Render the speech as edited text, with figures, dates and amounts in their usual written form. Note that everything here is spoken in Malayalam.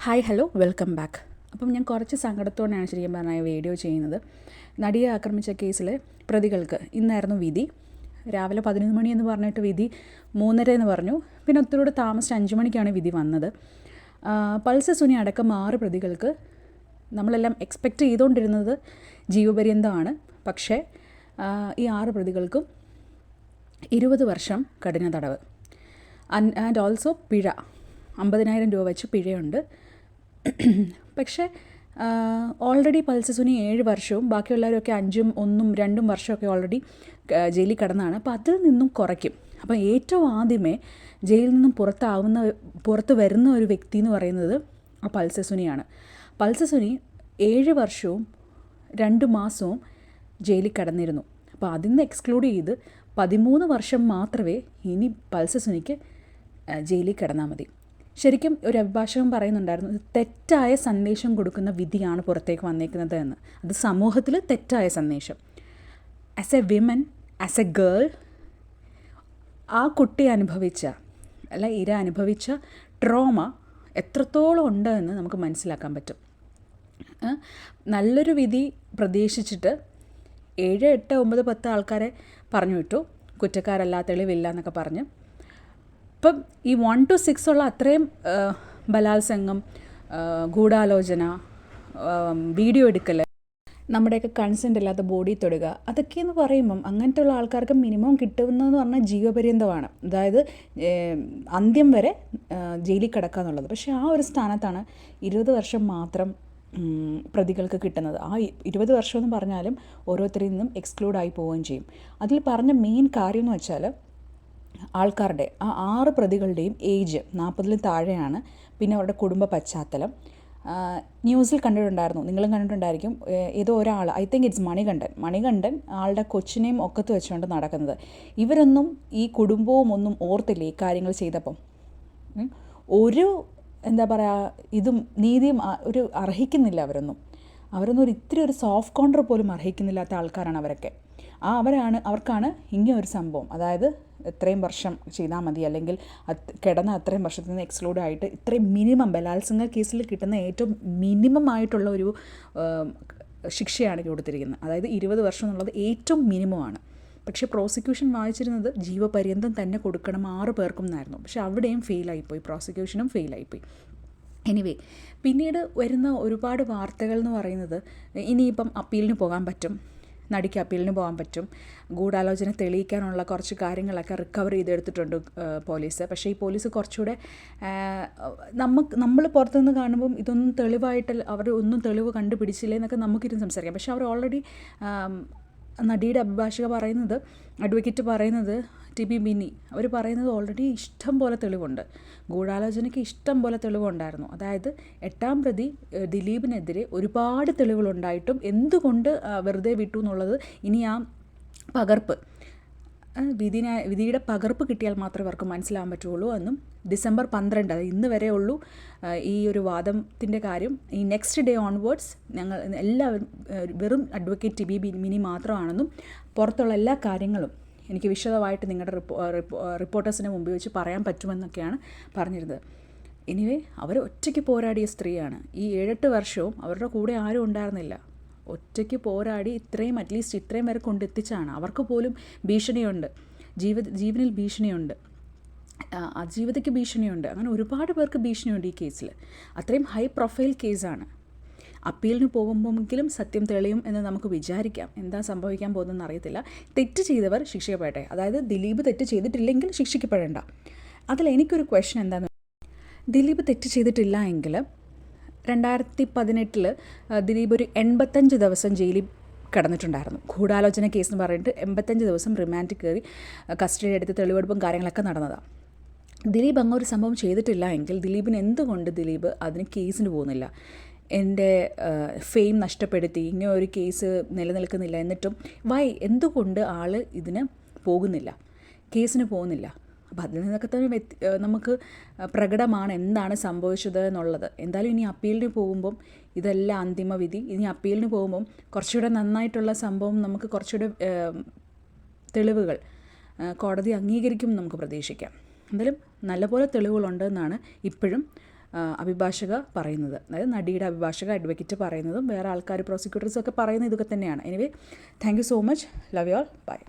Hi hello welcome back. അപ്പം ഞാൻ കുറച്ച് സങ്കടത്തോടെയാണ് ശരിക്കും പറഞ്ഞാൽ വീഡിയോ ചെയ്യുന്നത്. നടിയെ ആക്രമിച്ച കേസിലെ പ്രതികൾക്ക് ഇന്നായിരുന്നു വിധി. രാവിലെ 11 മണി എന്ന് പറഞ്ഞിട്ട് വിധി 3:30 എന്ന് പറഞ്ഞു. പിന്നെ ഒത്തിരി താമസിച്ച് 5 മണിക്കാണ് വിധി വന്നത്. പൾസർ സുനി അടക്കം 6 പ്രതികൾക്ക് നമ്മളെല്ലാം എക്സ്പെക്റ്റ് ചെയ്തുകൊണ്ടിരുന്നത് ജീവപര്യന്തമാണ്. പക്ഷേ ഈ 6 പ്രതികൾക്കും 20 വർഷം കഠിന തടവ് ആൻഡ് ഓൾസോ പിഴ 50,000 രൂപ വെച്ച് പിഴയുണ്ട്. പക്ഷേ ഓൾറെഡി പൾസർ സുനി 7 വർഷവും ബാക്കിയുള്ളവരൊക്കെ 5ഉം 1ഉം 2ഉം വർഷമൊക്കെ ഓൾറെഡി ജയിലിൽ കിടന്നതാണ്. അപ്പോൾ അതിൽ നിന്നും കുറയ്ക്കും. അപ്പോൾ ഏറ്റവും ആദ്യമേ ജയിലിൽ നിന്നും പുറത്ത് വരുന്ന ഒരു വ്യക്തി എന്ന് പറയുന്നത് ആ പൾസർ സുനിയാണ്. പൾസർ സുനി 7 വർഷവും 2 മാസവും ജയിലിൽ കിടന്നിരുന്നു. അപ്പോൾ അതിൽ നിന്ന് എക്സ്ക്ലൂഡ് ചെയ്ത് 13 വർഷം മാത്രമേ ഇനി പൾസർ സുനിക്ക് ജയിലിൽ കിടന്നാൽ മതി. ശരിക്കും ഒരു അഭിഭാഷകൻ പറയുന്നുണ്ടായിരുന്നു, ഇത് തെറ്റായ സന്ദേശം കൊടുക്കുന്ന വിധിയാണ് പുറത്തേക്ക് വന്നേക്കുന്നത് എന്ന്. അത് സമൂഹത്തിൽ തെറ്റായ സന്ദേശം. As A women, as A girl, ആ കുട്ടി ഇര അനുഭവിച്ച ട്രോമ എത്രത്തോളം ഉണ്ട് എന്ന് നമുക്ക് മനസ്സിലാക്കാൻ പറ്റും. നല്ലൊരു വിധി പ്രതീക്ഷിച്ചിട്ട് 7, 8, 9, 10 ആൾക്കാരെ പറഞ്ഞു വിട്ടു, കുറ്റക്കാരല്ല, തെളിവില്ല എന്നൊക്കെ പറഞ്ഞ്. ഇപ്പം ഈ 1 to 6 ഉള്ള അത്രയും ബലാത്സംഗം, ഗൂഢാലോചന, വീഡിയോ എടുക്കൽ, നമ്മുടെയൊക്കെ കൺസെൻ്റ് ഇല്ലാത്ത ബോഡി തൊടുക, അതൊക്കെയെന്ന് പറയുമ്പം അങ്ങനത്തെ ഉള്ള ആൾക്കാർക്ക് മിനിമം കിട്ടുന്നതെന്ന് പറഞ്ഞാൽ ജീവപര്യന്തമാണ്. അതായത് അന്ത്യം വരെ ജയിലിൽ കിടക്കുക എന്നുള്ളത്. പക്ഷേ ആ ഒരു സ്ഥാനത്താണ് 20 വർഷം മാത്രം പ്രതികൾക്ക് കിട്ടുന്നത്. ആ 20 വർഷം എന്ന് പറഞ്ഞാലും ഓരോരുത്തരിൽ നിന്നും എക്സ്ക്ലൂഡ് ആയി പോവുകയും ചെയ്യും. അതിൽ പറഞ്ഞ മെയിൻ കാര്യം എന്ന് വെച്ചാൽ ആൾക്കാരുടെ ആ 6 പ്രതികളുടെയും ഏജ് 40-ൽ താഴെയാണ്. പിന്നെ അവരുടെ കുടുംബ പശ്ചാത്തലം ന്യൂസിൽ കണ്ടിട്ടുണ്ടായിരുന്നു, നിങ്ങളും കണ്ടിട്ടുണ്ടായിരിക്കും. ഏതോ ഒരാൾ, ഐ തിങ്ക് ഇറ്റ്സ് മണികണ്ഠൻ ആളുടെ കൊച്ചിനെയും ഒക്കത്ത് വെച്ചുകൊണ്ട് നടക്കുന്നത്. ഇവരൊന്നും ഈ കുടുംബവും ഒന്നും ഓർത്തില്ല ഈ കാര്യങ്ങൾ ചെയ്തപ്പം. ഒരു എന്താ പറയുക, ഇതും നീതിയും ഒരു അർഹിക്കുന്നില്ല അവരൊന്നും ഇത്തിരി ഒരു സോഫ്റ്റ് കോർണർ പോലും അർഹിക്കുന്നില്ലാത്ത ആൾക്കാരാണ് അവരൊക്കെ. അവർക്കാണ് ഇങ്ങനെ ഒരു സംഭവം, അതായത് ഇത്രയും വർഷം ചെയ്താൽ മതി, അല്ലെങ്കിൽ കിടന്ന അത്രയും വർഷത്തിൽ നിന്ന് എക്സ്ക്ലൂഡ് ആയിട്ട് ഇത്രയും മിനിമം ബലാത്സംഗ കേസിൽ കിട്ടുന്ന ഏറ്റവും മിനിമം ആയിട്ടുള്ള ഒരു ശിക്ഷയാണ് കൊടുത്തിരിക്കുന്നത്. അതായത് 20 വർഷം എന്നുള്ളത് ഏറ്റവും മിനിമമാണ്. പക്ഷേ പ്രോസിക്യൂഷൻ വായിച്ചിരുന്നത് ജീവപര്യന്തം തന്നെ കൊടുക്കണം 6 പേർക്കും എന്നായിരുന്നു. പക്ഷേ അവിടെയും ഫെയിലായിപ്പോയി, പ്രോസിക്യൂഷനും ഫെയിലായിപ്പോയി. എനിവേ, പിന്നീട് വരുന്ന ഒരുപാട് വാർത്തകൾ എന്ന് പറയുന്നത് ഇനിയിപ്പം അപ്പീലിന് പോകാൻ പറ്റും, നടിക്ക് അപ്പീലിന് പോകാൻ പറ്റും, ഗൂഢാലോചന തെളിയിക്കാനുള്ള കുറച്ച് കാര്യങ്ങളൊക്കെ റിക്കവർ ചെയ്തെടുത്തിട്ടുണ്ട് പോലീസ്. പക്ഷേ ഈ പോലീസ് കുറച്ചുകൂടെ നമ്മൾ പുറത്തുനിന്ന് കാണുമ്പം ഇതൊന്നും തെളിവായിട്ട് അവർ ഒന്നും തെളിവ് കണ്ടുപിടിച്ചില്ലേ എന്നൊക്കെ നമുക്കിരുന്ന് സംസാരിക്കാം. പക്ഷേ അവർ ഓൾറെഡി നടിയുടെ അഡ്വക്കേറ്റ് പറയുന്നത് TB ബിന്നി അവർ പറയുന്നത് ഓൾറെഡി ഇഷ്ടം പോലെ തെളിവുണ്ട്, ഗൂഢാലോചനയ്ക്ക് ഇഷ്ടം പോലെ തെളിവുണ്ടായിരുന്നു. അതായത് 8ാം പ്രതി ദിലീപിനെതിരെ ഒരുപാട് തെളിവുകളുണ്ടായിട്ടും എന്തുകൊണ്ട് വെറുതെ വിട്ടു എന്നുള്ളത് ഇനി ആ പകർപ്പ് വിധിയുടെ പകർപ്പ് കിട്ടിയാൽ മാത്രമേ അവർക്ക് മനസ്സിലാകാൻ പറ്റുള്ളൂ എന്നും ഡിസംബർ 12, അത് ഇന്ന് വരെ ഉള്ളൂ ഈ ഒരു വാദത്തിൻ്റെ കാര്യം. ഈ നെക്സ്റ്റ് ഡേ ഓൺവേർഡ്സ് ഞങ്ങൾ എല്ലാവരും വെറും അഡ്വക്കേറ്റ് TB ബിന്നി മാത്രമാണെന്നും പുറത്തുള്ള എല്ലാ കാര്യങ്ങളും എനിക്ക് വിശദമായിട്ട് നിങ്ങളുടെ റിപ്പോർട്ടേഴ്സിനെ മുമ്പിൽ വെച്ച് പറയാൻ പറ്റുമെന്നൊക്കെയാണ് പറഞ്ഞിരുന്നത്. എനിവേ, അവർ ഒറ്റയ്ക്ക് പോരാടിയ സ്ത്രീയാണ്. ഈ 7-8 വർഷവും അവരുടെ കൂടെ ആരും ഉണ്ടായിരുന്നില്ല. ഒറ്റയ്ക്ക് പോരാടി അറ്റ്ലീസ്റ്റ് ഇത്രയും വരെ കൊണ്ടെത്തിച്ചാണ്. അവർക്ക് പോലും ഭീഷണിയുണ്ട്, ജീവനിൽ ഭീഷണിയുണ്ട്, ജീവിതയ്ക്ക് ഭീഷണിയുണ്ട്. അങ്ങനെ ഒരുപാട് പേർക്ക് ഭീഷണിയുണ്ട് ഈ കേസിൽ. അത്രയും ഹൈ പ്രൊഫൈൽ കേസാണ്. അപ്പീലിന് പോകുമ്പോഴെങ്കിലും സത്യം തെളിയും എന്ന് നമുക്ക് വിചാരിക്കാം. എന്താ സംഭവിക്കാൻ പോകുന്നതെന്ന് അറിയത്തില്ല. തെറ്റ് ചെയ്തവർ ശിക്ഷിക്കപ്പെടട്ടെ. അതായത് ദിലീപ് തെറ്റ് ചെയ്തിട്ടില്ലെങ്കിൽ ശിക്ഷിക്കപ്പെടേണ്ട. അതിൽ എനിക്കൊരു ക്വസ്റ്റ്യൻ എന്താണെന്ന്, ദിലീപ് തെറ്റ് ചെയ്തിട്ടില്ല എങ്കിൽ 2018 ദിലീപ് ഒരു 85 ദിവസം ജയിലിൽ കിടന്നിട്ടുണ്ടായിരുന്നു. ഗൂഢാലോചന കേസ് എന്ന് പറഞ്ഞിട്ട് 85 ദിവസം റിമാൻഡിൽ കയറി കസ്റ്റഡി എടുത്ത് തെളിവെടുപ്പും കാര്യങ്ങളൊക്കെ നടന്നതാണ്. ദിലീപ് അങ്ങൊരു സംഭവം ചെയ്തിട്ടില്ല എങ്കിൽ ദിലീപിന് എന്തുകൊണ്ട് അതിന് കേസിന് പോകുന്നില്ല? എൻ്റെ ഫെയിം നഷ്ടപ്പെടുത്തി, ഇങ്ങനെ ഒരു കേസ് നിലനിൽക്കുന്നില്ല, എന്നിട്ടും എന്തുകൊണ്ട് ആൾ ഇതിന് പോകുന്നില്ല, കേസിന് പോകുന്നില്ല? അപ്പോൾ അതിൽ നിന്നൊക്കെ തന്നെ നമുക്ക് പ്രകടമാണ് എന്താണ് സംഭവിച്ചത് എന്നുള്ളത്. എന്തായാലും ഇനി അപ്പീലിന് പോകുമ്പം ഇതെല്ലാം അന്തിമ വിധി. ഇനി അപ്പീലിന് പോകുമ്പം കുറച്ചുകൂടെ നന്നായിട്ടുള്ള സംഭവം, നമുക്ക് കുറച്ചുകൂടെ തെളിവുകൾ കോടതി അംഗീകരിക്കും നമുക്ക് പ്രതീക്ഷിക്കാം. എന്തായാലും നല്ലപോലെ തെളിവുകളുണ്ടെന്നാണ് ഇപ്പോഴും അഭിഭാഷക പറയുന്നത്, അതായത് നടിയുടെ അഭിഭാഷക അഡ്വക്കേറ്റ് പറയുന്നതും വേറെ ആൾക്കാർ പ്രോസിക്യൂട്ടേഴ്സും ഒക്കെ പറയുന്നത് ഇതൊക്കെ തന്നെയാണ്. Anyway thank you so much, love you all, by.